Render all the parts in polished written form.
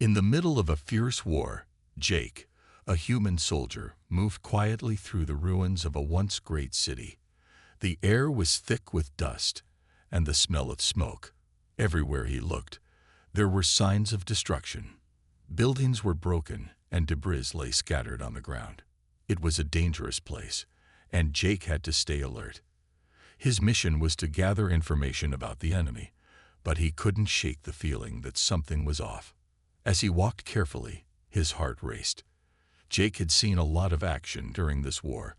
In the middle of a fierce war, Jake, a human soldier, moved quietly through the ruins of a once great city. The air was thick with dust and the smell of smoke. Everywhere he looked, there were signs of destruction. Buildings were broken and debris lay scattered on the ground. It was a dangerous place, and Jake had to stay alert. His mission was to gather information about the enemy, but he couldn't shake the feeling that something was off. As he walked carefully, his heart raced. Jake had seen a lot of action during this war,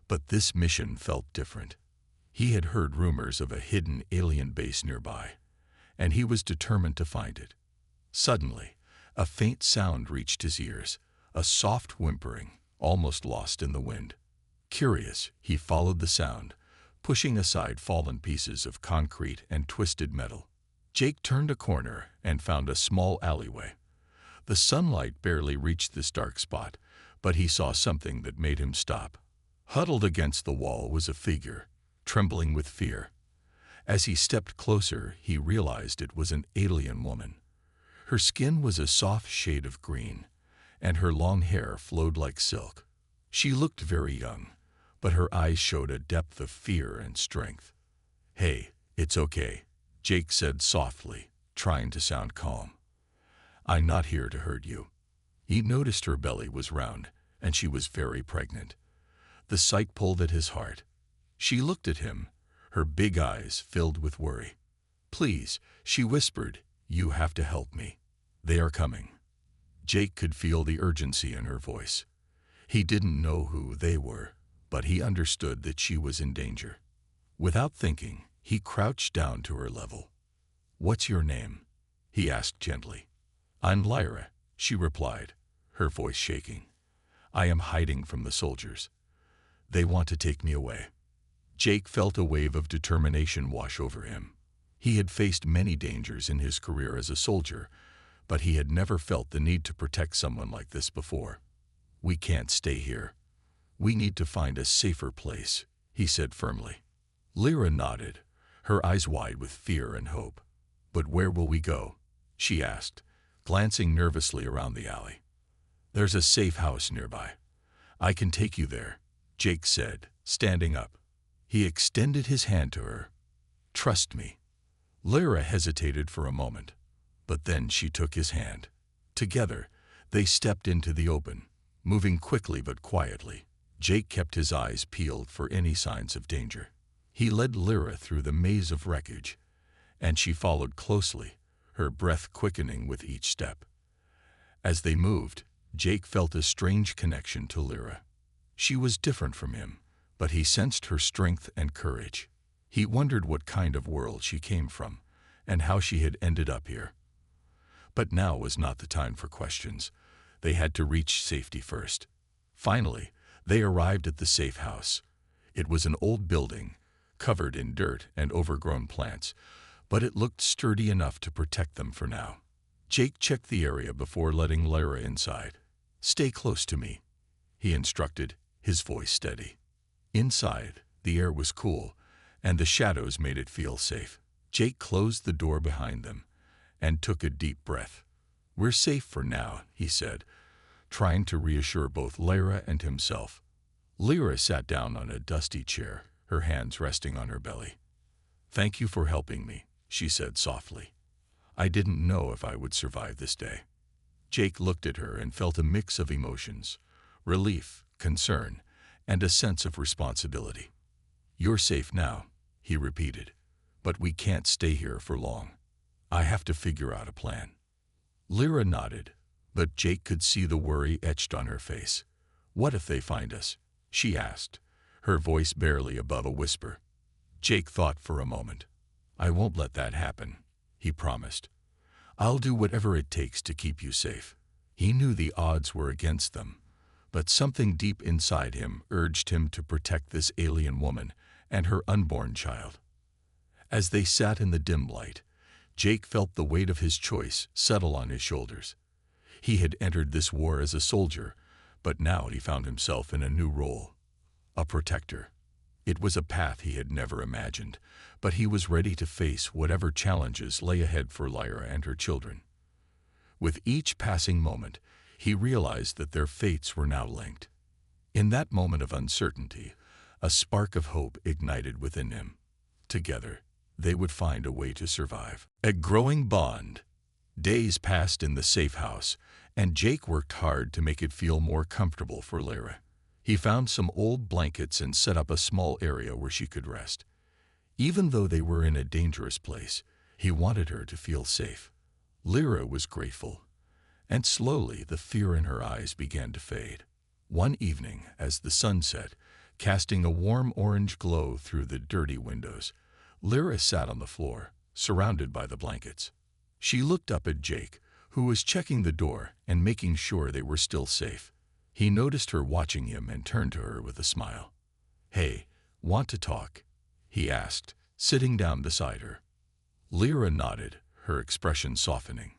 but this mission felt different. He had heard rumors of a hidden alien base nearby, and he was determined to find it. Suddenly, a faint sound reached his ears, a soft whimpering, almost lost in the wind. Curious, he followed the sound, pushing aside fallen pieces of concrete and twisted metal. Jake turned a corner and found a small alleyway. The sunlight barely reached this dark spot, but he saw something that made him stop. Huddled against the wall was a figure, trembling with fear. As he stepped closer, he realized it was an alien woman. Her skin was a soft shade of green, and her long hair flowed like silk. She looked very young, but her eyes showed a depth of fear and strength. "Hey, it's okay," Jake said softly, trying to sound calm. "I'm not here to hurt you." He noticed her belly was round, and she was very pregnant. The sight pulled at his heart. She looked at him, her big eyes filled with worry. "Please," she whispered, "you have to help me. They are coming." Jake could feel the urgency in her voice. He didn't know who they were, but he understood that she was in danger. Without thinking, he crouched down to her level. "What's your name?" he asked gently. "I'm Lyra," she replied, her voice shaking. "I am hiding from the soldiers. They want to take me away." Jake felt a wave of determination wash over him. He had faced many dangers in his career as a soldier, but he had never felt the need to protect someone like this before. "We can't stay here. We need to find a safer place," he said firmly. Lyra nodded, her eyes wide with fear and hope. "But where will we go?" she asked, glancing nervously around the alley. "There's a safe house nearby. I can take you there," Jake said, standing up. He extended his hand to her. "Trust me." Lyra hesitated for a moment, but then she took his hand. Together, they stepped into the open, moving quickly but quietly. Jake kept his eyes peeled for any signs of danger. He led Lyra through the maze of wreckage, and she followed closely, her breath quickening with each step. As they moved, Jake felt a strange connection to Lyra. She was different from him, but he sensed her strength and courage. He wondered what kind of world she came from, and how she had ended up here. But now was not the time for questions. They had to reach safety first. Finally, they arrived at the safe house. It was an old building, covered in dirt and overgrown plants, but it looked sturdy enough to protect them for now. Jake checked the area before letting Lyra inside. "Stay close to me," he instructed, his voice steady. Inside, the air was cool, and the shadows made it feel safe. Jake closed the door behind them and took a deep breath. "We're safe for now," he said, trying to reassure both Lyra and himself. Lyra sat down on a dusty chair, her hands resting on her belly. "Thank you for helping me," she said softly. "I didn't know if I would survive this day." Jake looked at her and felt a mix of emotions: relief, concern, and a sense of responsibility. "You're safe now," he repeated, "but we can't stay here for long. I have to figure out a plan." Lyra nodded, but Jake could see the worry etched on her face. "What if they find us?" she asked, her voice barely above a whisper. Jake thought for a moment. "I won't let that happen," he promised. "I'll do whatever it takes to keep you safe." He knew the odds were against them, but something deep inside him urged him to protect this alien woman and her unborn child. As they sat in the dim light, Jake felt the weight of his choice settle on his shoulders. He had entered this war as a soldier, but now he found himself in a new role: a protector. It was a path he had never imagined, but he was ready to face whatever challenges lay ahead for Lyra and her children. With each passing moment, he realized that their fates were now linked. In that moment of uncertainty, a spark of hope ignited within him. Together, they would find a way to survive. A growing bond. Days passed in the safe house, and Jake worked hard to make it feel more comfortable for Lyra. He found some old blankets and set up a small area where she could rest. Even though they were in a dangerous place, he wanted her to feel safe. Lyra was grateful, and slowly the fear in her eyes began to fade. One evening, as the sun set, casting a warm orange glow through the dirty windows, Lyra sat on the floor, surrounded by the blankets. She looked up at Jake, who was checking the door and making sure they were still safe. He noticed her watching him and turned to her with a smile. "Hey, want to talk?" he asked, sitting down beside her. Lyra nodded, her expression softening.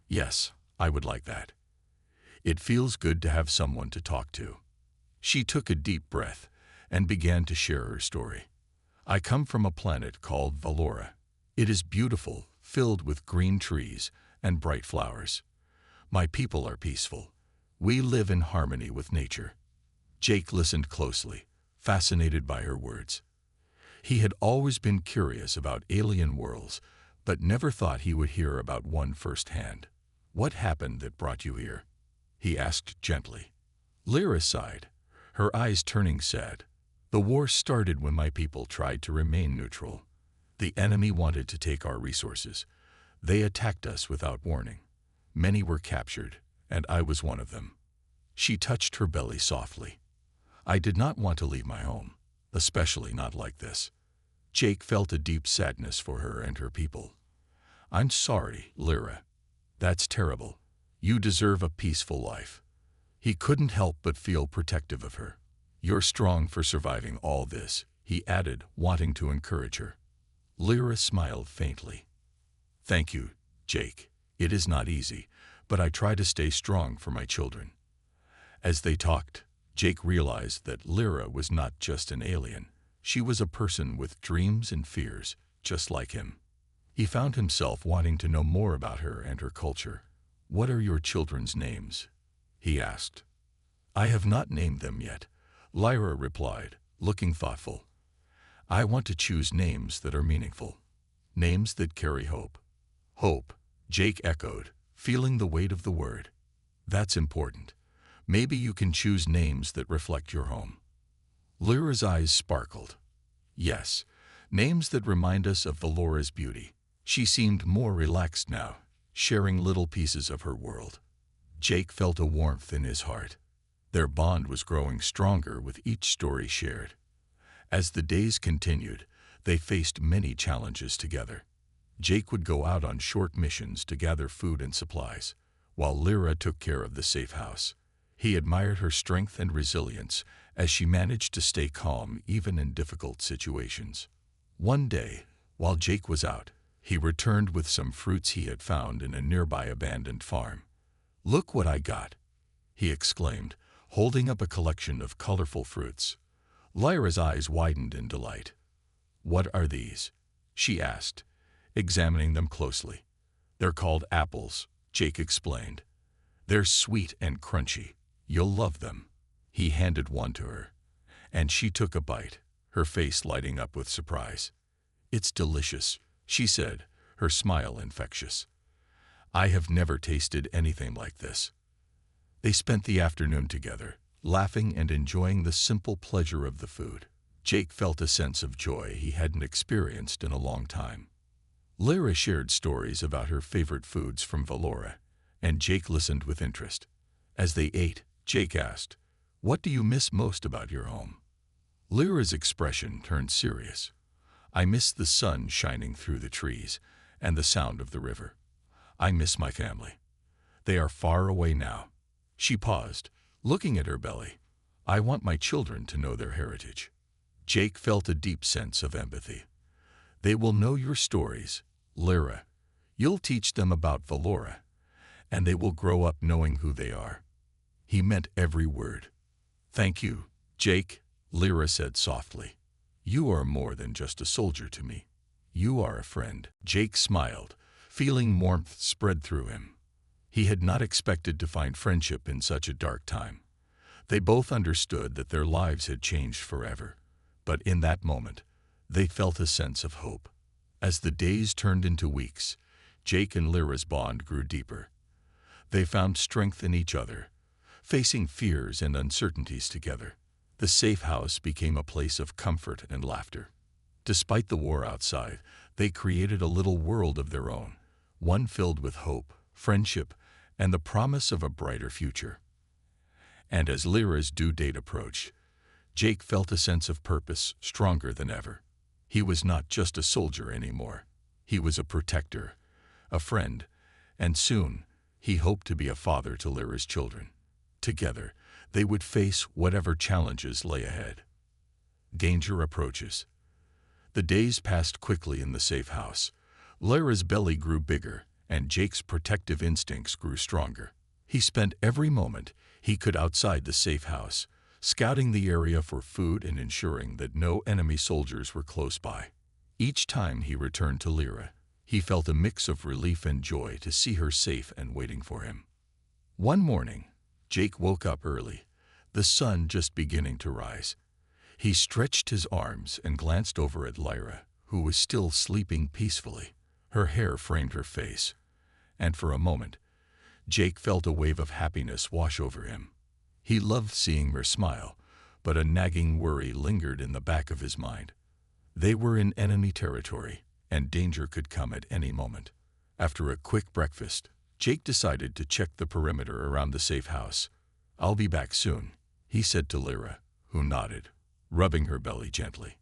"Yes, I would like that. It feels good to have someone to talk to." She took a deep breath and began to share her story. "I come from a planet called Valora. It is beautiful, filled with green trees and bright flowers. My people are peaceful. We live in harmony with nature." Jake listened closely, fascinated by her words. He had always been curious about alien worlds, but never thought he would hear about one firsthand. "What happened that brought you here?" he asked gently. Lyra sighed, her eyes turning sad. "The war started when my people tried to remain neutral. The enemy wanted to take our resources. They attacked us without warning. Many were captured, and I was one of them." She touched her belly softly. "I did not want to leave my home, especially not like this." Jake felt a deep sadness for her and her people. "I'm sorry, Lyra. That's terrible. You deserve a peaceful life." He couldn't help but feel protective of her. "You're strong for surviving all this," he added, wanting to encourage her. Lyra smiled faintly. "Thank you, Jake. It is not easy, but I try to stay strong for my children." As they talked, Jake realized that Lyra was not just an alien. She was a person with dreams and fears, just like him. He found himself wanting to know more about her and her culture. "What are your children's names?" he asked. "I have not named them yet," Lyra replied, looking thoughtful. "I want to choose names that are meaningful. Names that carry hope." "Hope," Jake echoed, feeling the weight of the word. "That's important. Maybe you can choose names that reflect your home." Lyra's eyes sparkled. "Yes, names that remind us of Valora's beauty." She seemed more relaxed now, sharing little pieces of her world. Jake felt a warmth in his heart. Their bond was growing stronger with each story shared. As the days continued, they faced many challenges together. Jake would go out on short missions to gather food and supplies, while Lyra took care of the safe house. He admired her strength and resilience as she managed to stay calm even in difficult situations. One day, while Jake was out, he returned with some fruits he had found in a nearby abandoned farm. "Look what I got," he exclaimed, holding up a collection of colorful fruits. Lyra's eyes widened in delight. "What are these?" she asked, examining them closely. "They're called apples," Jake explained. "They're sweet and crunchy. You'll love them." He handed one to her, and she took a bite, her face lighting up with surprise. "It's delicious," she said, her smile infectious. "I have never tasted anything like this." They spent the afternoon together, laughing and enjoying the simple pleasure of the food. Jake felt a sense of joy he hadn't experienced in a long time. Lyra shared stories about her favorite foods from Valora, and Jake listened with interest. As they ate, Jake asked, "What do you miss most about your home?" Lyra's expression turned serious. "I miss the sun shining through the trees and the sound of the river. I miss my family. They are far away now." She paused, looking at her belly. "I want my children to know their heritage." Jake felt a deep sense of empathy. "They will know your stories, Lyra. You'll teach them about Valora, and they will grow up knowing who they are." He meant every word. "Thank you, Jake," Lyra said softly. "You are more than just a soldier to me. You are a friend." Jake smiled, feeling warmth spread through him. He had not expected to find friendship in such a dark time. They both understood that their lives had changed forever, but in that moment, they felt a sense of hope. As the days turned into weeks, Jake and Lyra's bond grew deeper. They found strength in each other, facing fears and uncertainties together. The safe house became a place of comfort and laughter. Despite the war outside, they created a little world of their own, one filled with hope, friendship, and the promise of a brighter future. And as Lyra's due date approached, Jake felt a sense of purpose stronger than ever. He was not just a soldier anymore. He was a protector, a friend, and soon he hoped to be a father to Lyra's children. Together, they would face whatever challenges lay ahead. Danger approaches. The days passed quickly in the safe house. Lyra's belly grew bigger, and Jake's protective instincts grew stronger. He spent every moment he could outside the safe house, scouting the area for food and ensuring that no enemy soldiers were close by. Each time he returned to Lyra, he felt a mix of relief and joy to see her safe and waiting for him. One morning, Jake woke up early, the sun just beginning to rise. He stretched his arms and glanced over at Lyra, who was still sleeping peacefully. Her hair framed her face, and for a moment, Jake felt a wave of happiness wash over him. He loved seeing her smile, but a nagging worry lingered in the back of his mind. They were in enemy territory, and danger could come at any moment. After a quick breakfast, Jake decided to check the perimeter around the safe house. "I'll be back soon," he said to Lyra, who nodded, rubbing her belly gently.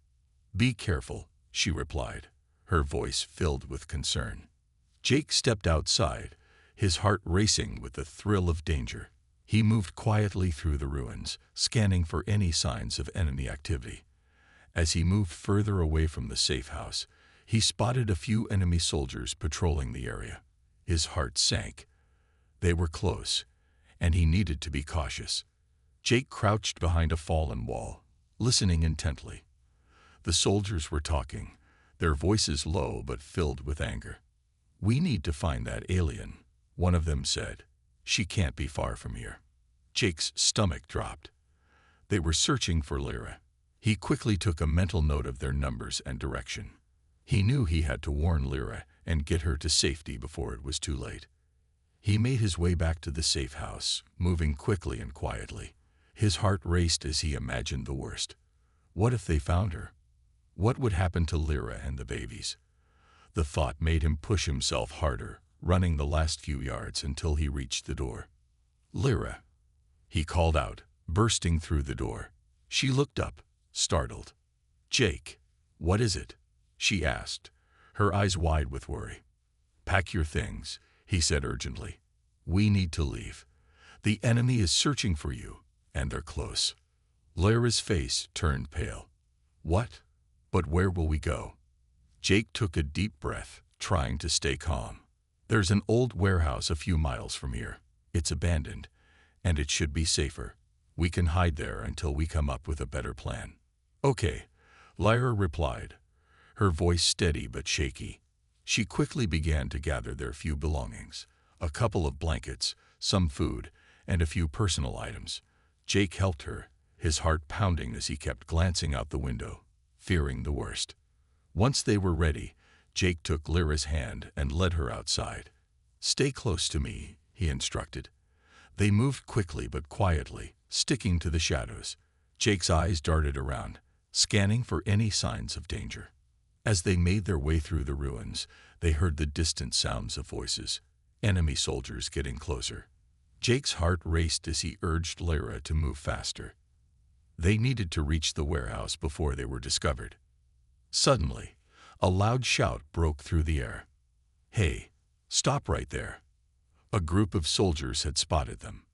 "Be careful," she replied, her voice filled with concern. Jake stepped outside, his heart racing with the thrill of danger. He moved quietly through the ruins, scanning for any signs of enemy activity. As he moved further away from the safe house, he spotted a few enemy soldiers patrolling the area. His heart sank. They were close, and he needed to be cautious. Jake crouched behind a fallen wall, listening intently. The soldiers were talking, their voices low but filled with anger. "We need to find that alien," one of them said. "She can't be far from here." Jake's stomach dropped. They were searching for Lyra. He quickly took a mental note of their numbers and direction. He knew he had to warn Lyra and get her to safety before it was too late. He made his way back to the safe house, moving quickly and quietly. His heart raced as he imagined the worst. What if they found her? What would happen to Lyra and the babies? The thought made him push himself harder, running the last few yards until he reached the door. "Lyra," he called out, bursting through the door. She looked up, startled. "Jake, what is it?" she asked, her eyes wide with worry. "Pack your things," he said urgently. "We need to leave. The enemy is searching for you, and they're close." Lyra's face turned pale. "What? But where will we go?" Jake took a deep breath, trying to stay calm. "There's an old warehouse a few miles from here. It's abandoned, and it should be safer. We can hide there until we come up with a better plan." "Okay," Lyra replied, her voice steady but shaky. She quickly began to gather their few belongings, a couple of blankets, some food, and a few personal items. Jake helped her, his heart pounding as he kept glancing out the window, fearing the worst. Once they were ready, Jake took Lyra's hand and led her outside. "Stay close to me," he instructed. They moved quickly but quietly, sticking to the shadows. Jake's eyes darted around, scanning for any signs of danger. As they made their way through the ruins, they heard the distant sounds of voices, enemy soldiers getting closer. Jake's heart raced as he urged Lyra to move faster. They needed to reach the warehouse before they were discovered. Suddenly, a loud shout broke through the air. "Hey, stop right there!" A group of soldiers had spotted them.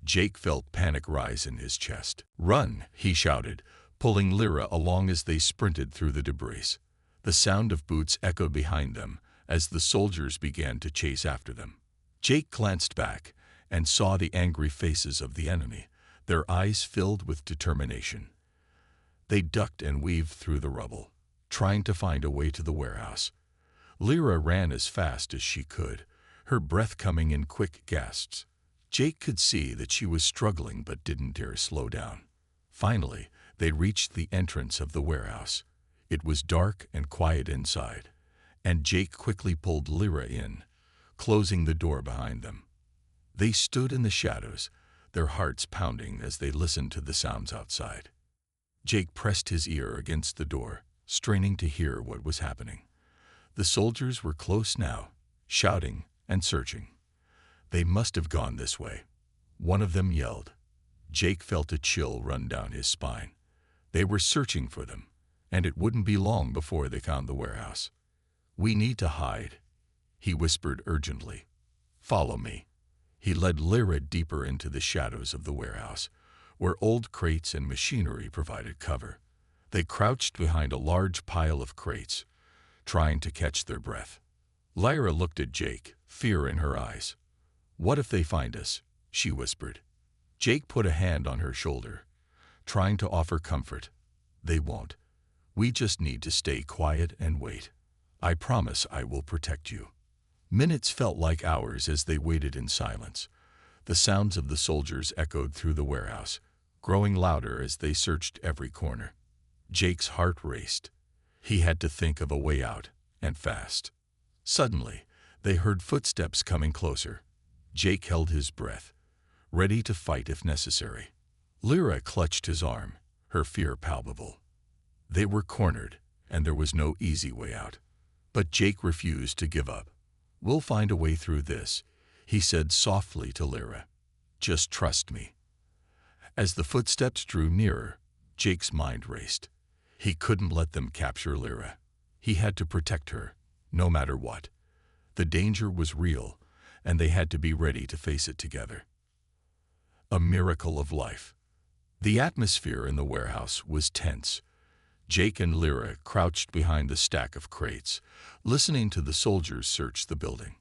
Jake felt panic rise in his chest. "Run!" he shouted, pulling Lyra along as they sprinted through the debris. The sound of boots echoed behind them as the soldiers began to chase after them. Jake glanced back and saw the angry faces of the enemy, their eyes filled with determination. They ducked and weaved through the rubble, trying to find a way to the warehouse. Lyra ran as fast as she could, her breath coming in quick gasps. Jake could see that she was struggling but didn't dare slow down. Finally, they reached the entrance of the warehouse. It was dark and quiet inside, and Jake quickly pulled Lyra in, closing the door behind them. They stood in the shadows, their hearts pounding as they listened to the sounds outside. Jake pressed his ear against the door, straining to hear what was happening. The soldiers were close now, shouting and searching. They must have gone this way. One of them yelled. Jake felt a chill run down his spine. They were searching for them, and it wouldn't be long before they found the warehouse. "We need to hide," he whispered urgently. "Follow me." He led Lyra deeper into the shadows of the warehouse, where old crates and machinery provided cover. They crouched behind a large pile of crates, trying to catch their breath. Lyra looked at Jake, fear in her eyes. "What if they find us?" she whispered. Jake put a hand on her shoulder, trying to offer comfort. "They won't. We just need to stay quiet and wait. I promise I will protect you." Minutes felt like hours as they waited in silence. The sounds of the soldiers echoed through the warehouse, growing louder as they searched every corner. Jake's heart raced. He had to think of a way out, and fast. Suddenly, they heard footsteps coming closer. Jake held his breath, ready to fight if necessary. Lyra clutched his arm, her fear palpable. They were cornered, and there was no easy way out. But Jake refused to give up. "We'll find a way through this," he said softly to Lyra. "Just trust me." As the footsteps drew nearer, Jake's mind raced. He couldn't let them capture Lyra. He had to protect her, no matter what. The danger was real, and they had to be ready to face it together. A miracle of life. The atmosphere in the warehouse was tense. Jake and Lyra crouched behind the stack of crates, listening to the soldiers search the building.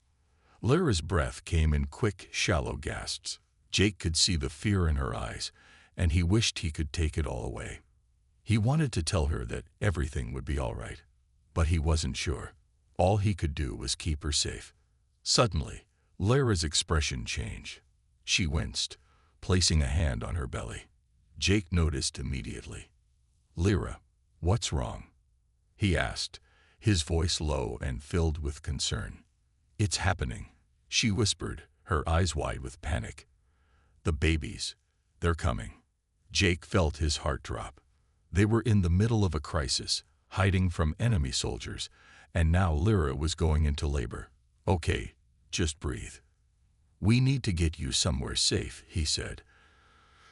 Lyra's breath came in quick, shallow gasps. Jake could see the fear in her eyes, and he wished he could take it all away. He wanted to tell her that everything would be all right, but he wasn't sure. All he could do was keep her safe. Suddenly, Lyra's expression changed. She winced, placing a hand on her belly. Jake noticed immediately. "Lyra, what's wrong?" he asked, his voice low and filled with concern. "It's happening," she whispered, her eyes wide with panic. "The babies, they're coming." Jake felt his heart drop. They were in the middle of a crisis, hiding from enemy soldiers, and now Lyra was going into labor. "Okay, just breathe. We need to get you somewhere safe," he said,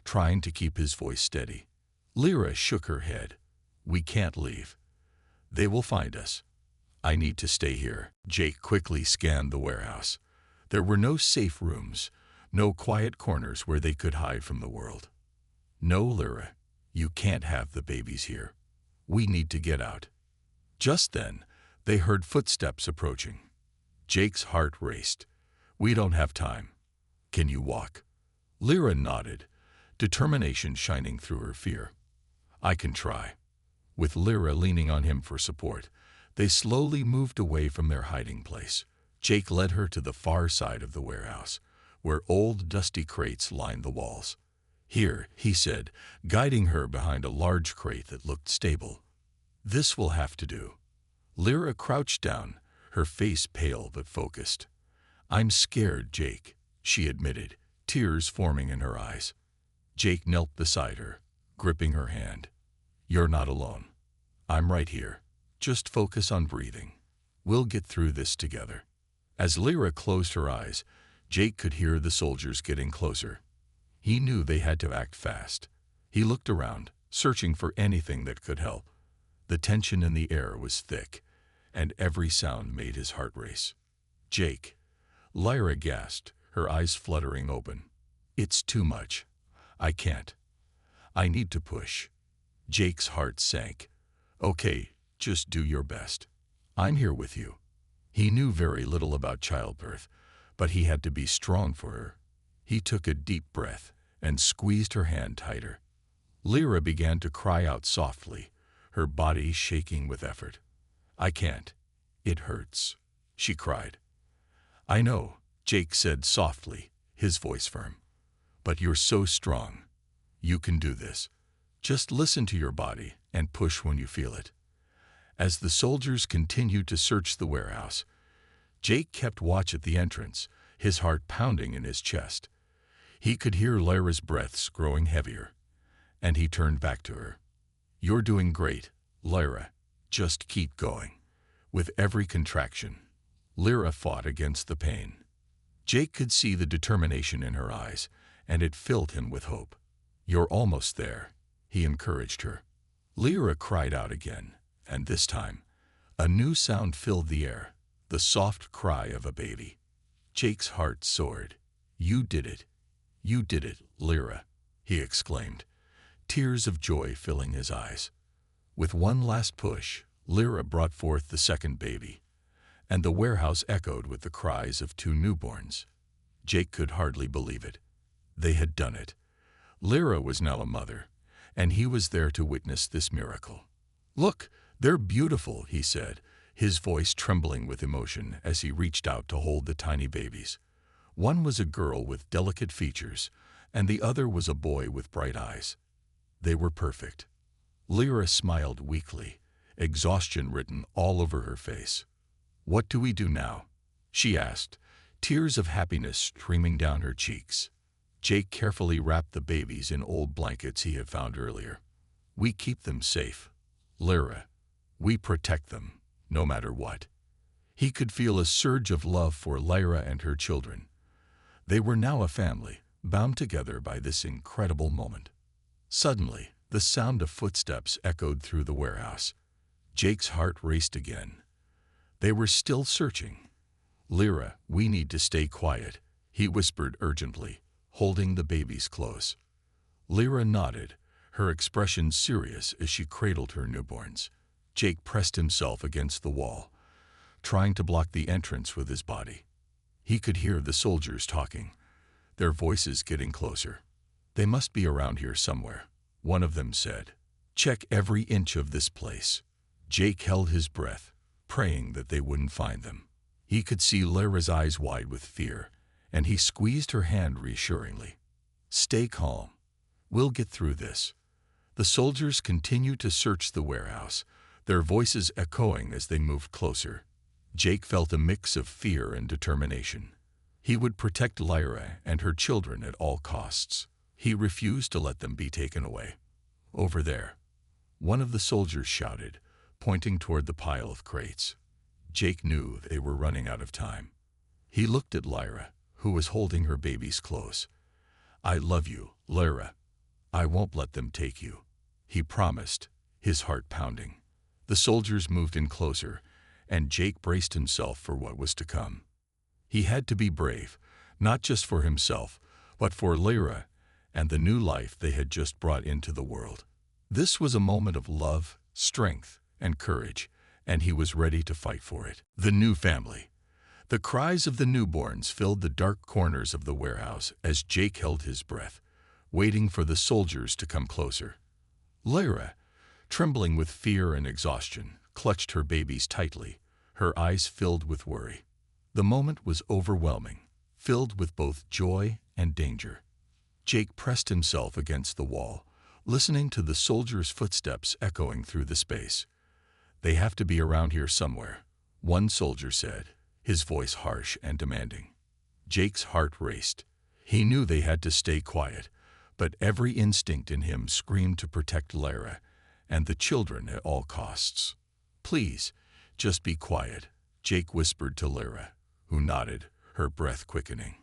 trying to keep his voice steady. Lyra shook her head. "We can't leave. They will find us. I need to stay here." Jake quickly scanned the warehouse. There were no safe rooms, no quiet corners where they could hide from the world. "No, Lyra, you can't have the babies here. We need to get out." Just then, they heard footsteps approaching. Jake's heart raced. "We don't have time. Can you walk?" Lyra nodded, determination shining through her fear. "I can try." With Lyra leaning on him for support, they slowly moved away from their hiding place. Jake led her to the far side of the warehouse, where old dusty crates lined the walls. "Here," he said, guiding her behind a large crate that looked stable. "This will have to do." Lyra crouched down, her face pale but focused. "I'm scared, Jake," she admitted, tears forming in her eyes. Jake knelt beside her, gripping her hand. "You're not alone. I'm right here. Just focus on breathing. We'll get through this together." As Lyra closed her eyes, Jake could hear the soldiers getting closer. He knew they had to act fast. He looked around, searching for anything that could help. The tension in the air was thick, and every sound made his heart race. "Jake," Lyra gasped, her eyes fluttering open. "It's too much. I can't. I need to push." Jake's heart sank. "Okay, just do your best. I'm here with you." He knew very little about childbirth, but he had to be strong for her. He took a deep breath and squeezed her hand tighter. Lyra began to cry out softly, her body shaking with effort. "I can't. It hurts," she cried. "I know," Jake said softly, his voice firm. "But you're so strong. You can do this. Just listen to your body and push when you feel it." As the soldiers continued to search the warehouse, Jake kept watch at the entrance, his heart pounding in his chest. He could hear Lyra's breaths growing heavier, and he turned back to her. "You're doing great, Lyra. Just keep going." With every contraction, Lyra fought against the pain. Jake could see the determination in her eyes, and it filled him with hope. "You're almost there," he encouraged her. Lyra cried out again, and this time, a new sound filled the air, the soft cry of a baby. Jake's heart soared. "You did it. You did it, Lyra," he exclaimed, tears of joy filling his eyes. With one last push, Lyra brought forth the second baby, and the warehouse echoed with the cries of two newborns. Jake could hardly believe it. They had done it. Lyra was now a mother, and he was there to witness this miracle. "Look, they're beautiful," he said, his voice trembling with emotion as he reached out to hold the tiny babies. One was a girl with delicate features, and the other was a boy with bright eyes. They were perfect. Lyra smiled weakly, exhaustion written all over her face. "What do we do now?" she asked, tears of happiness streaming down her cheeks. Jake carefully wrapped the babies in old blankets he had found earlier. "We keep them safe, Lyra. We protect them, no matter what." He could feel a surge of love for Lyra and her children. They were now a family, bound together by this incredible moment. Suddenly, the sound of footsteps echoed through the warehouse. Jake's heart raced again. They were still searching. "Lyra, we need to stay quiet," he whispered urgently, holding the babies close. Lyra nodded, her expression serious as she cradled her newborns. Jake pressed himself against the wall, trying to block the entrance with his body. He could hear the soldiers talking, their voices getting closer. "They must be around here somewhere," one of them said. "Check every inch of this place." Jake held his breath, praying that they wouldn't find them. He could see Lyra's eyes wide with fear, and he squeezed her hand reassuringly. "Stay calm. We'll get through this." The soldiers continued to search the warehouse, their voices echoing as they moved closer. Jake felt a mix of fear and determination. He would protect Lyra and her children at all costs. He refused to let them be taken away. "Over there," one of the soldiers shouted, pointing toward the pile of crates. Jake knew they were running out of time. He looked at Lyra, who was holding her babies close. "I love you, Lyra. I won't let them take you," he promised, his heart pounding. The soldiers moved in closer, and Jake braced himself for what was to come. He had to be brave, not just for himself, but for Lyra and the new life they had just brought into the world. This was a moment of love, strength, and courage, and he was ready to fight for it. The new family. The cries of the newborns filled the dark corners of the warehouse as Jake held his breath, waiting for the soldiers to come closer. Lyra, trembling with fear and exhaustion, clutched her babies tightly, her eyes filled with worry. The moment was overwhelming, filled with both joy and danger. Jake pressed himself against the wall, listening to the soldiers' footsteps echoing through the space. "They have to be around here somewhere," one soldier said, his voice harsh and demanding. Jake's heart raced. He knew they had to stay quiet, but every instinct in him screamed to protect Lyra and the children at all costs. "Please, just be quiet," Jake whispered to Lyra, who nodded, her breath quickening.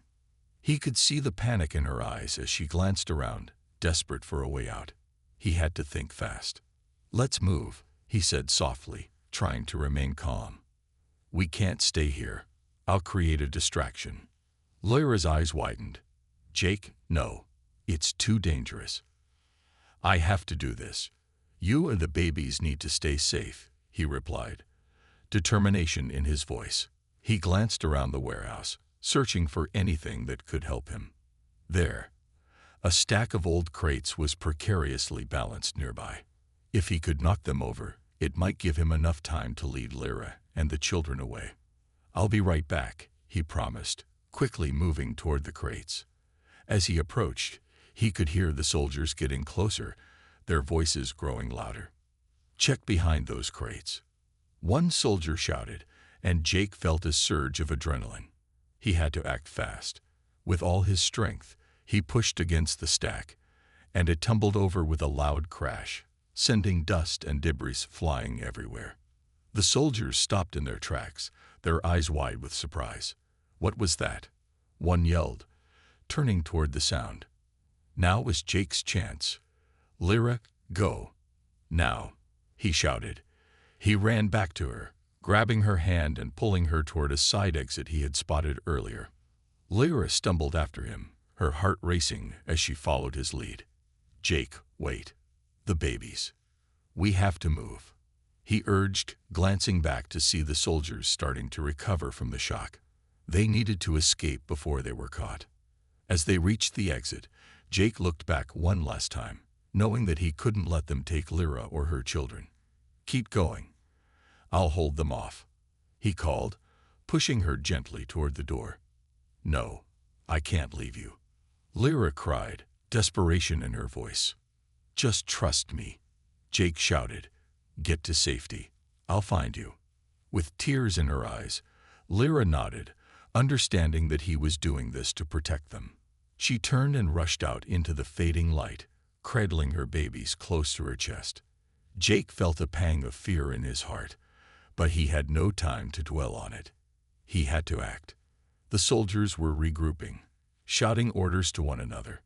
He could see the panic in her eyes as she glanced around, desperate for a way out. He had to think fast. "Let's move," he said softly, trying to remain calm. "We can't stay here. I'll create a distraction." Lyra's eyes widened. "Jake, no. It's too dangerous. I have to do this. You and the babies need to stay safe," he replied, determination in his voice. He glanced around the warehouse, searching for anything that could help him. There, a stack of old crates was precariously balanced nearby. If he could knock them over, it might give him enough time to lead Lyra and the children away. "I'll be right back," he promised, quickly moving toward the crates. As he approached, he could hear the soldiers getting closer, their voices growing louder. "Check behind those crates," one soldier shouted, and Jake felt a surge of adrenaline. He had to act fast. With all his strength, he pushed against the stack, and it tumbled over with a loud crash, sending dust and debris flying everywhere. The soldiers stopped in their tracks, their eyes wide with surprise. "What was that?" one yelled, turning toward the sound. Now was Jake's chance. "Lyra, go. Now," he shouted. He ran back to her, grabbing her hand and pulling her toward a side exit he had spotted earlier. Lyra stumbled after him, her heart racing as she followed his lead. "Jake, wait. The babies. We have to move," he urged, glancing back to see the soldiers starting to recover from the shock. They needed to escape before they were caught. As they reached the exit, Jake looked back one last time, knowing that he couldn't let them take Lyra or her children. "Keep going. I'll hold them off," he called, pushing her gently toward the door. "No, I can't leave you," Lyra cried, desperation in her voice. "Just trust me," Jake shouted. "Get to safety. I'll find you." With tears in her eyes, Lyra nodded, understanding that he was doing this to protect them. She turned and rushed out into the fading light, cradling her babies close to her chest. Jake felt a pang of fear in his heart, but he had no time to dwell on it. He had to act. The soldiers were regrouping, shouting orders to one another.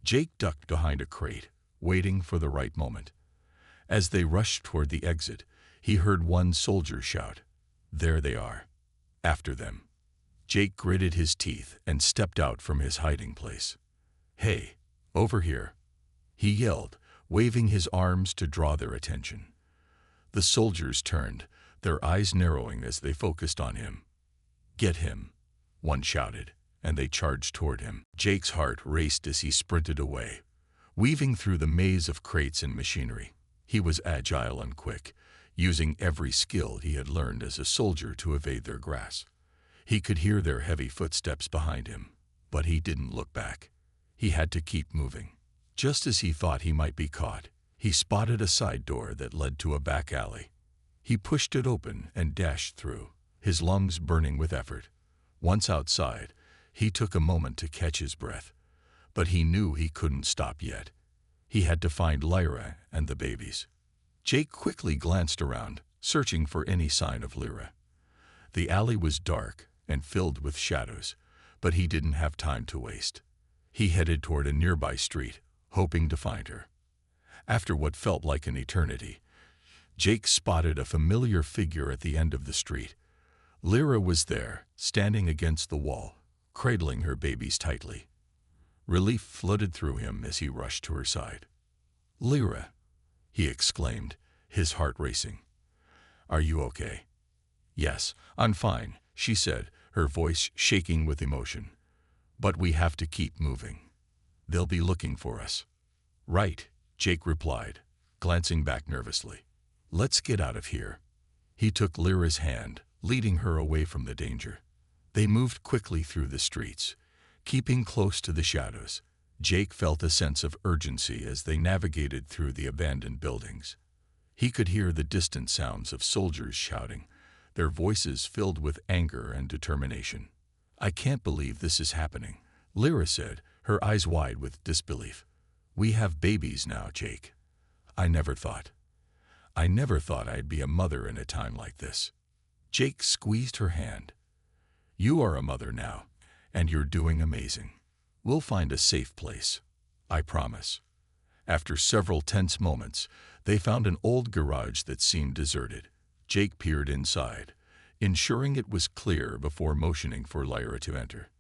Jake ducked behind a crate, waiting for the right moment. As they rushed toward the exit, he heard one soldier shout, "There they are. After them." Jake gritted his teeth and stepped out from his hiding place. "Hey, over here," he yelled, waving his arms to draw their attention. The soldiers turned, their eyes narrowing as they focused on him. "Get him," one shouted, and they charged toward him. Jake's heart raced as he sprinted away, weaving through the maze of crates and machinery. He was agile and quick, using every skill he had learned as a soldier to evade their grasp. He could hear their heavy footsteps behind him, but he didn't look back. He had to keep moving. Just as he thought he might be caught, he spotted a side door that led to a back alley. He pushed it open and dashed through, his lungs burning with effort. Once outside, he took a moment to catch his breath, but he knew he couldn't stop yet. He had to find Lyra and the babies. Jake quickly glanced around, searching for any sign of Lyra. The alley was dark and filled with shadows, but he didn't have time to waste. He headed toward a nearby street, hoping to find her. After what felt like an eternity, Jake spotted a familiar figure at the end of the street. Lyra was there, standing against the wall, cradling her babies tightly. Relief flooded through him as he rushed to her side. "Lyra," he exclaimed, his heart racing. "Are you okay?" "Yes, I'm fine," she said, her voice shaking with emotion. "But we have to keep moving. They'll be looking for us." "Right," Jake replied, glancing back nervously. "Let's get out of here." He took Lyra's hand, leading her away from the danger. They moved quickly through the streets, keeping close to the shadows. Jake felt a sense of urgency as they navigated through the abandoned buildings. He could hear the distant sounds of soldiers shouting, their voices filled with anger and determination. "I can't believe this is happening," Lyra said, her eyes wide with disbelief. "We have babies now, Jake. I never thought I'd be a mother in a time like this." Jake squeezed her hand. "You are a mother now, and you're doing amazing. We'll find a safe place. I promise." After several tense moments, they found an old garage that seemed deserted. Jake peered inside, ensuring it was clear before motioning for Lyra to enter.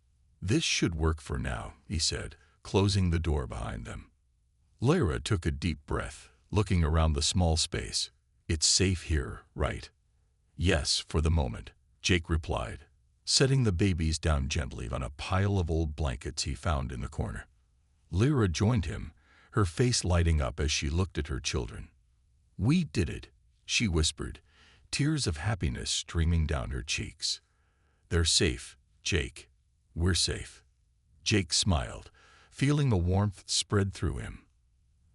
"This should work for now," he said, closing the door behind them. Lyra took a deep breath, looking around the small space. "It's safe here, right?" "Yes, for the moment," Jake replied, setting the babies down gently on a pile of old blankets he found in the corner. Lyra joined him, her face lighting up as she looked at her children. "We did it," she whispered, tears of happiness streaming down her cheeks. "They're safe, Jake. We're safe." Jake smiled, feeling the warmth spread through him.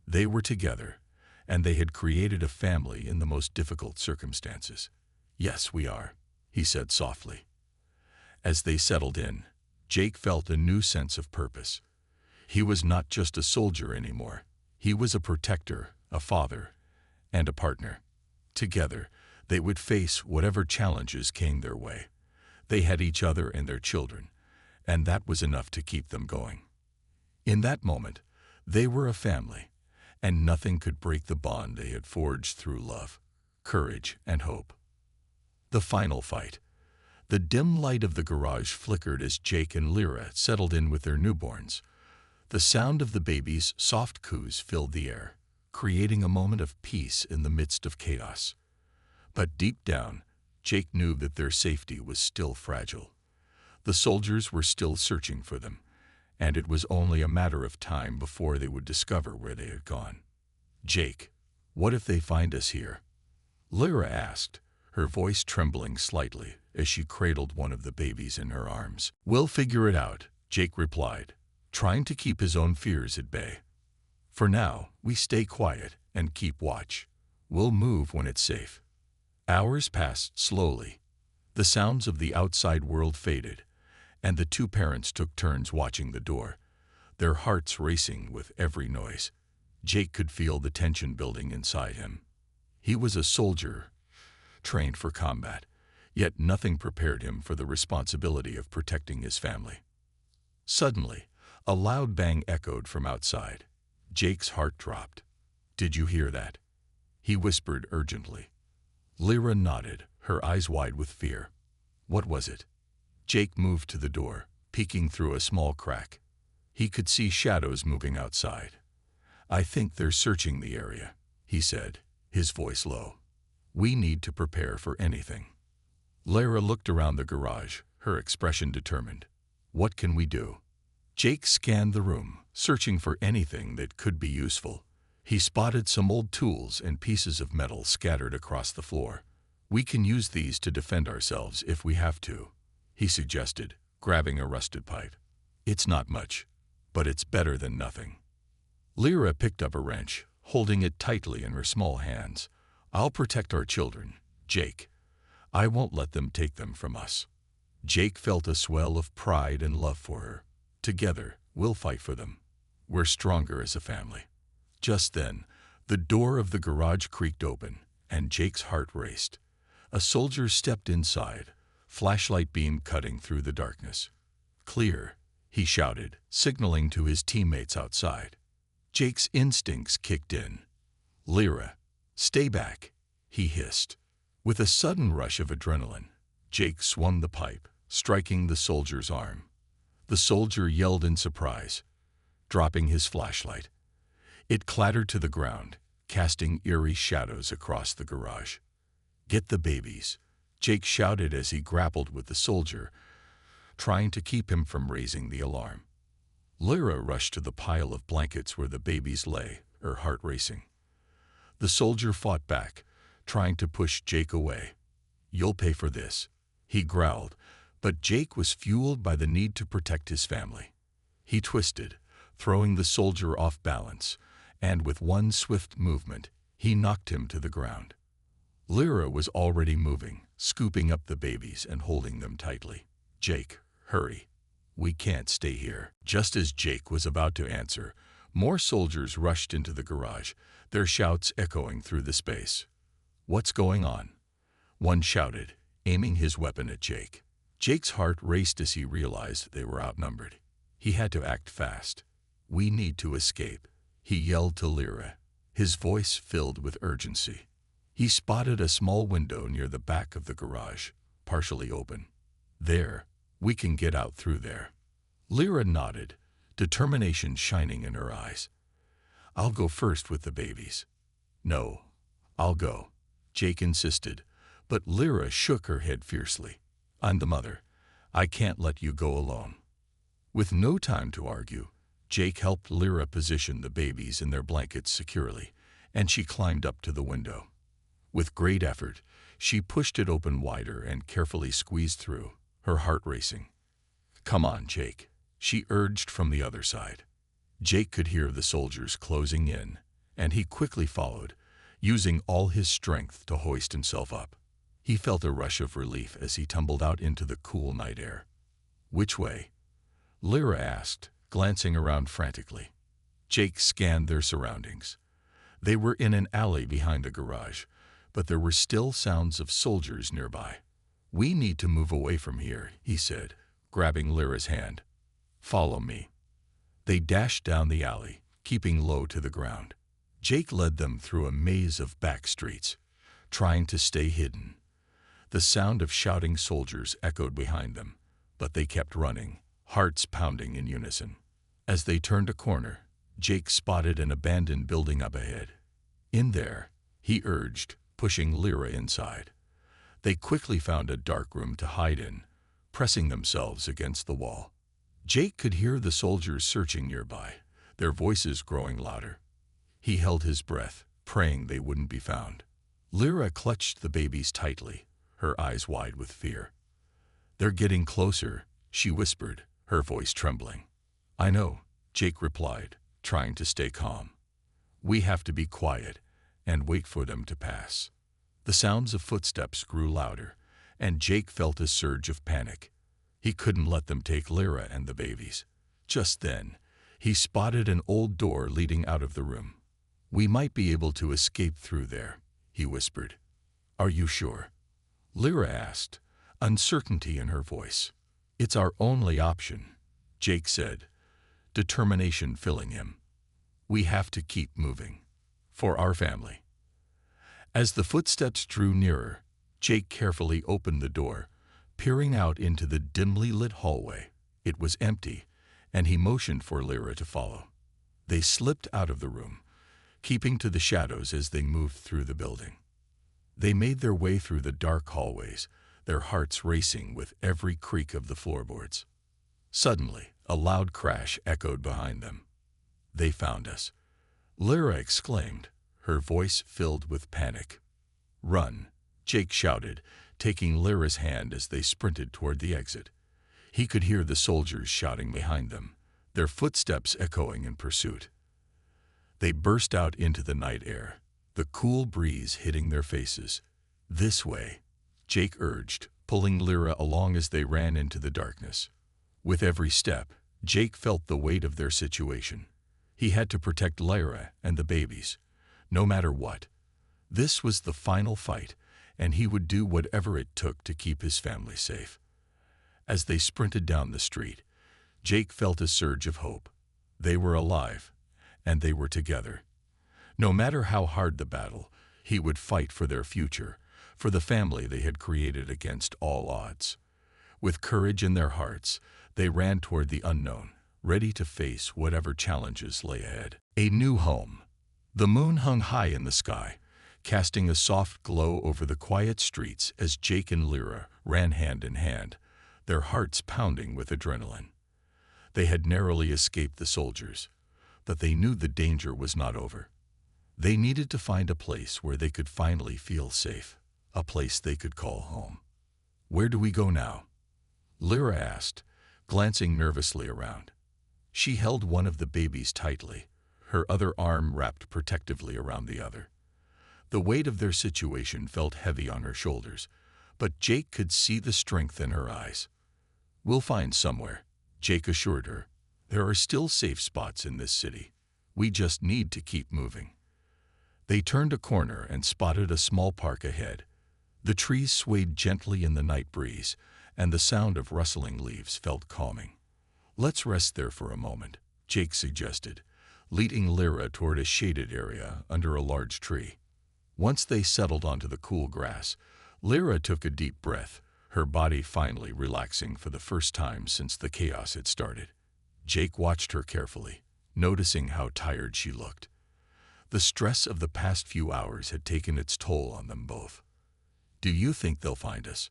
They were together, and they had created a family in the most difficult circumstances. "Yes, we are," he said softly. As they settled in, Jake felt a new sense of purpose. He was not just a soldier anymore. He was a protector, a father, and a partner. Together, they would face whatever challenges came their way. They had each other and their children, and that was enough to keep them going. In that moment, they were a family, and nothing could break the bond they had forged through love, courage, and hope. The final fight. The dim light of the garage flickered as Jake and Lyra settled in with their newborns. The sound of the baby's soft coos filled the air, creating a moment of peace in the midst of chaos. But deep down, Jake knew that their safety was still fragile. The soldiers were still searching for them, and it was only a matter of time before they would discover where they had gone. "Jake, what if they find us here?" Lyra asked, her voice trembling slightly as she cradled one of the babies in her arms. "We'll figure it out," Jake replied, trying to keep his own fears at bay. "For now, we stay quiet and keep watch. We'll move when it's safe." Hours passed slowly. The sounds of the outside world faded, and the two parents took turns watching the door, their hearts racing with every noise. Jake could feel the tension building inside him. He was a soldier, trained for combat, yet nothing prepared him for the responsibility of protecting his family. Suddenly, a loud bang echoed from outside. Jake's heart dropped. "Did you hear that?" he whispered urgently. Lyra nodded, her eyes wide with fear. "What was it?" Jake moved to the door, peeking through a small crack. He could see shadows moving outside. "I think they're searching the area," he said, his voice low. "We need to prepare for anything." Lyra looked around the garage, her expression determined. "What can we do?" Jake scanned the room, searching for anything that could be useful. He spotted some old tools and pieces of metal scattered across the floor. "We can use these to defend ourselves if we have to," he suggested, grabbing a rusted pipe. "It's not much, but it's better than nothing." Lyra picked up a wrench, holding it tightly in her small hands. "I'll protect our children, Jake. I won't let them take them from us." Jake felt a swell of pride and love for her. "Together, we'll fight for them. We're stronger as a family." Just then, the door of the garage creaked open, and Jake's heart raced. A soldier stepped inside, flashlight beam cutting through the darkness. "Clear," he shouted, signaling to his teammates outside. Jake's instincts kicked in. "Lyra, stay back," he hissed. With a sudden rush of adrenaline, Jake swung the pipe, striking the soldier's arm. The soldier yelled in surprise, dropping his flashlight. It clattered to the ground, casting eerie shadows across the garage. "Get the babies," Jake shouted as he grappled with the soldier, trying to keep him from raising the alarm. Lyra rushed to the pile of blankets where the babies lay, her heart racing. The soldier fought back, trying to push Jake away. "You'll pay for this," he growled, but Jake was fueled by the need to protect his family. He twisted, throwing the soldier off balance, and with one swift movement, he knocked him to the ground. Lyra was already moving, scooping up the babies and holding them tightly. "Jake, hurry. We can't stay here." Just as Jake was about to answer, more soldiers rushed into the garage, their shouts echoing through the space. "What's going on?" one shouted, aiming his weapon at Jake. Jake's heart raced as he realized they were outnumbered. He had to act fast. "We need to escape," he yelled to Lyra, his voice filled with urgency. He spotted a small window near the back of the garage, partially open. "There, we can get out through there." Lyra nodded, determination shining in her eyes. "I'll go first with the babies." "No, I'll go," Jake insisted, but Lyra shook her head fiercely. "I'm the mother. I can't let you go alone." With no time to argue, Jake helped Lyra position the babies in their blankets securely, and she climbed up to the window. With great effort, she pushed it open wider and carefully squeezed through, her heart racing. "Come on, Jake," she urged from the other side. Jake could hear the soldiers closing in, and he quickly followed, using all his strength to hoist himself up. He felt a rush of relief as he tumbled out into the cool night air. "Which way?" Lyra asked, glancing around frantically. Jake scanned their surroundings. They were in an alley behind a garage, but there were still sounds of soldiers nearby. "We need to move away from here," he said, grabbing Lyra's hand. "Follow me." They dashed down the alley, keeping low to the ground. Jake led them through a maze of back streets, trying to stay hidden. The sound of shouting soldiers echoed behind them, but they kept running, hearts pounding in unison. As they turned a corner, Jake spotted an abandoned building up ahead. "In there," he urged, pushing Lyra inside. They quickly found a dark room to hide in, pressing themselves against the wall. Jake could hear the soldiers searching nearby, their voices growing louder. He held his breath, praying they wouldn't be found. Lyra clutched the babies tightly, her eyes wide with fear. "They're getting closer," she whispered, her voice trembling. "I know," Jake replied, trying to stay calm. "We have to be quiet and wait for them to pass." The sounds of footsteps grew louder, and Jake felt a surge of panic. He couldn't let them take Lyra and the babies. Just then, he spotted an old door leading out of the room. "We might be able to escape through there," he whispered. "Are you sure?" Lyra asked, uncertainty in her voice. "It's our only option," Jake said, determination filling him. "We have to keep moving. For our family." As the footsteps drew nearer, Jake carefully opened the door, peering out into the dimly lit hallway. It was empty, and he motioned for Lyra to follow. They slipped out of the room, keeping to the shadows as they moved through the building. They made their way through the dark hallways, their hearts racing with every creak of the floorboards. Suddenly, a loud crash echoed behind them. "They found us," Lyra exclaimed, her voice filled with panic. "Run," Jake shouted, taking Lyra's hand as they sprinted toward the exit. He could hear the soldiers shouting behind them, their footsteps echoing in pursuit. They burst out into the night air, the cool breeze hitting their faces. "This way," Jake urged, pulling Lyra along as they ran into the darkness. With every step, Jake felt the weight of their situation. He had to protect Lyra and the babies, no matter what. This was the final fight, and he would do whatever it took to keep his family safe. As they sprinted down the street, Jake felt a surge of hope. They were alive, and they were together. No matter how hard the battle, he would fight for their future, for the family they had created against all odds. With courage in their hearts, they ran toward the unknown, ready to face whatever challenges lay ahead. A new home. The moon hung high in the sky, casting a soft glow over the quiet streets as Jake and Lyra ran hand in hand, their hearts pounding with adrenaline. They had narrowly escaped the soldiers, but they knew the danger was not over. They needed to find a place where they could finally feel safe, a place they could call home. "Where do we go now?" Lyra asked, glancing nervously around. She held one of the babies tightly, her other arm wrapped protectively around the other. The weight of their situation felt heavy on her shoulders, but Jake could see the strength in her eyes. "We'll find somewhere," Jake assured her. "There are still safe spots in this city. We just need to keep moving." They turned a corner and spotted a small park ahead. The trees swayed gently in the night breeze, and the sound of rustling leaves felt calming. "Let's rest there for a moment," Jake suggested, leading Lyra toward a shaded area under a large tree. Once they settled onto the cool grass, Lyra took a deep breath, her body finally relaxing for the first time since the chaos had started. Jake watched her carefully, noticing how tired she looked. The stress of the past few hours had taken its toll on them both. "Do you think they'll find us?"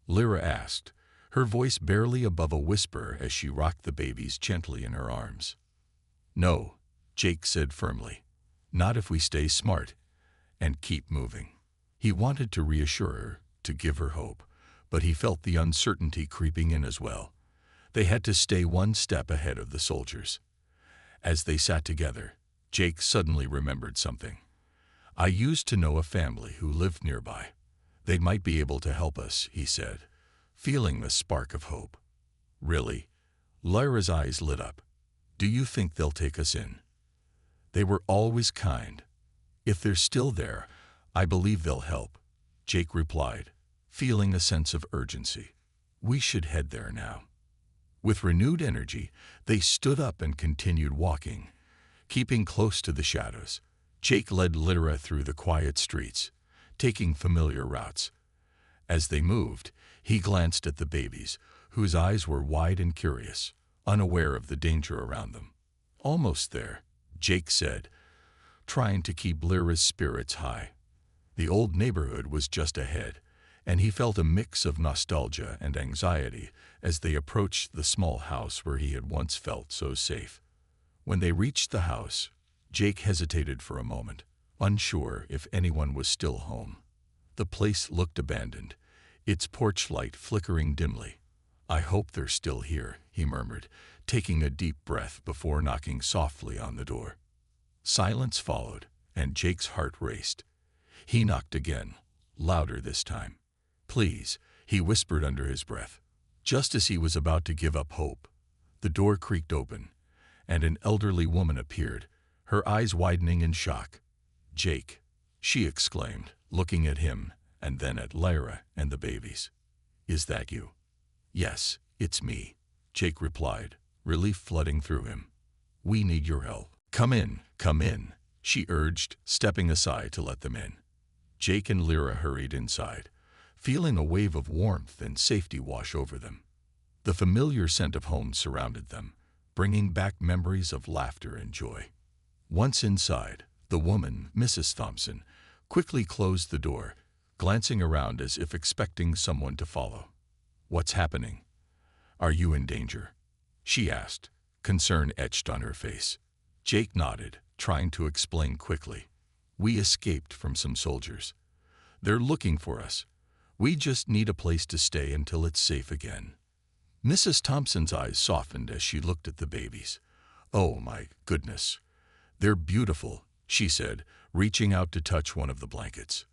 Lyra asked, her voice barely above a whisper as she rocked the babies gently in her arms. "No," Jake said firmly. "Not if we stay smart and keep moving." He wanted to reassure her, to give her hope, but he felt the uncertainty creeping in as well. They had to stay one step ahead of the soldiers. As they sat together, Jake suddenly remembered something. "I used to know a family who lived nearby. They might be able to help us," he said, feeling a spark of hope. "Really?" Lyra's eyes lit up. "Do you think they'll take us in?" "They were always kind. If they're still there, I believe they'll help," Jake replied, feeling a sense of urgency. "We should head there now." With renewed energy, they stood up and continued walking. Keeping close to the shadows, Jake led Lyra through the quiet streets, taking familiar routes. As they moved, he glanced at the babies, whose eyes were wide and curious, unaware of the danger around them. "Almost there," Jake said, trying to keep Lyra's spirits high. The old neighborhood was just ahead, and he felt a mix of nostalgia and anxiety as they approached the small house where he had once felt so safe. When they reached the house, Jake hesitated for a moment, unsure if anyone was still home. The place looked abandoned, its porch light flickering dimly. "I hope they're still here," he murmured, taking a deep breath before knocking softly on the door. Silence followed, and Jake's heart raced. He knocked again, louder this time. "Please," he whispered under his breath. Just as he was about to give up hope, the door creaked open, and an elderly woman appeared, her eyes widening in shock. "Jake," she exclaimed, looking at him and then at Lyra and the babies. "Is that you?" "Yes, it's me," Jake replied, relief flooding through him. "We need your help." Come in," she urged, stepping aside to let them in. Jake and Lyra hurried inside, feeling a wave of warmth and safety wash over them. The familiar scent of home surrounded them, bringing back memories of laughter and joy. Once inside, the woman, Mrs. Thompson, quickly closed the door, glancing around as if expecting someone to follow. "What's happening? Are you in danger?" she asked, concern etched on her face. Jake nodded, trying to explain quickly. "We escaped from some soldiers. They're looking for us. We just need a place to stay until it's safe again." Mrs. Thompson's eyes softened as she looked at the babies. "Oh my goodness. They're beautiful," she said, reaching out to touch one of the blankets.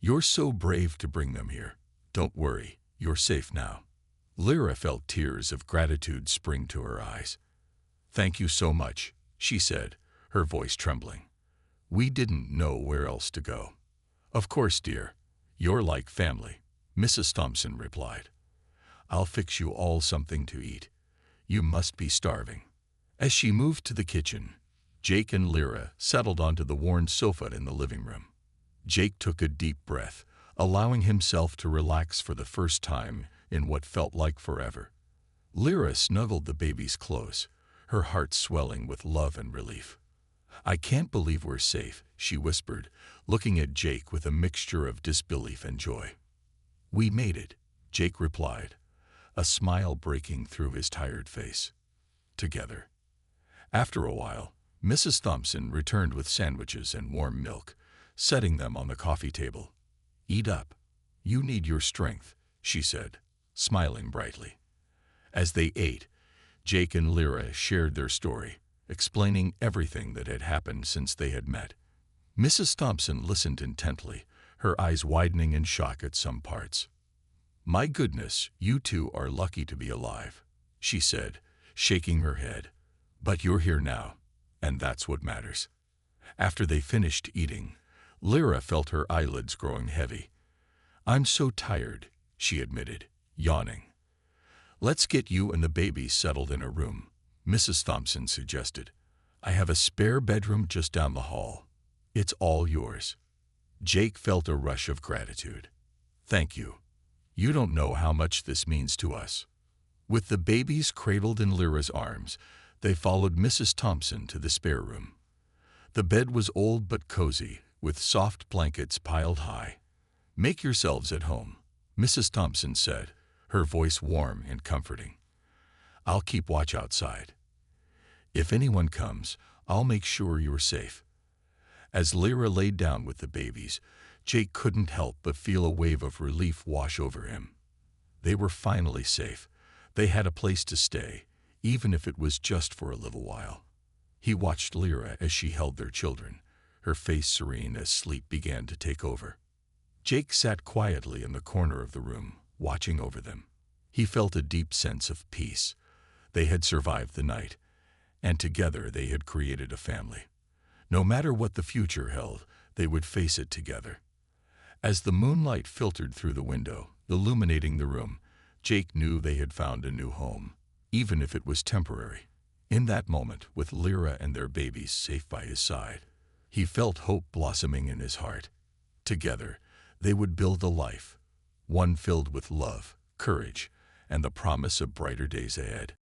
"You're so brave to bring them here. Don't worry, you're safe now." Lyra felt tears of gratitude spring to her eyes. "Thank you so much," she said, her voice trembling. "We didn't know where else to go." "Of course, dear. You're like family," Mrs. Thompson replied. "I'll fix you all something to eat. You must be starving." As she moved to the kitchen, Jake and Lyra settled onto the worn sofa in the living room. Jake took a deep breath, allowing himself to relax for the first time in what felt like forever. Lyra snuggled the babies close, her heart swelling with love and relief. "I can't believe we're safe," she whispered, looking at Jake with a mixture of disbelief and joy. "We made it," Jake replied, a smile breaking through his tired face. "Together." After a while, Mrs. Thompson returned with sandwiches and warm milk, setting them on the coffee table. "Eat up. You need your strength," she said, smiling brightly. As they ate, Jake and Lyra shared their story, explaining everything that had happened since they had met. Mrs. Thompson listened intently, her eyes widening in shock at some parts. "My goodness, you two are lucky to be alive," she said, shaking her head. "But you're here now, and that's what matters." After they finished eating, Lyra felt her eyelids growing heavy. "I'm so tired," she admitted, yawning. "Let's get you and the baby settled in a room," Mrs. Thompson suggested. "I have a spare bedroom just down the hall. It's all yours." Jake felt a rush of gratitude. "Thank you. You don't know how much this means to us." With the babies cradled in Lyra's arms, they followed Mrs. Thompson to the spare room. The bed was old but cozy, with soft blankets piled high. "Make yourselves at home," Mrs. Thompson said, her voice warm and comforting. "I'll keep watch outside. If anyone comes, I'll make sure you're safe." As Lyra laid down with the babies, Jake couldn't help but feel a wave of relief wash over him. They were finally safe, They had a place to stay, even if it was just for a little while. He watched Lyra as she held their children, her face serene as sleep began to take over. Jake sat quietly in the corner of the room, watching over them. He felt a deep sense of peace. They had survived the night, and together they had created a family. No matter what the future held, they would face it together. As the moonlight filtered through the window, illuminating the room, Jake knew they had found a new home, even if it was temporary. In that moment, with Lyra and their babies safe by his side, he felt hope blossoming in his heart. Together, they would build a life, one filled with love, courage, and the promise of brighter days ahead.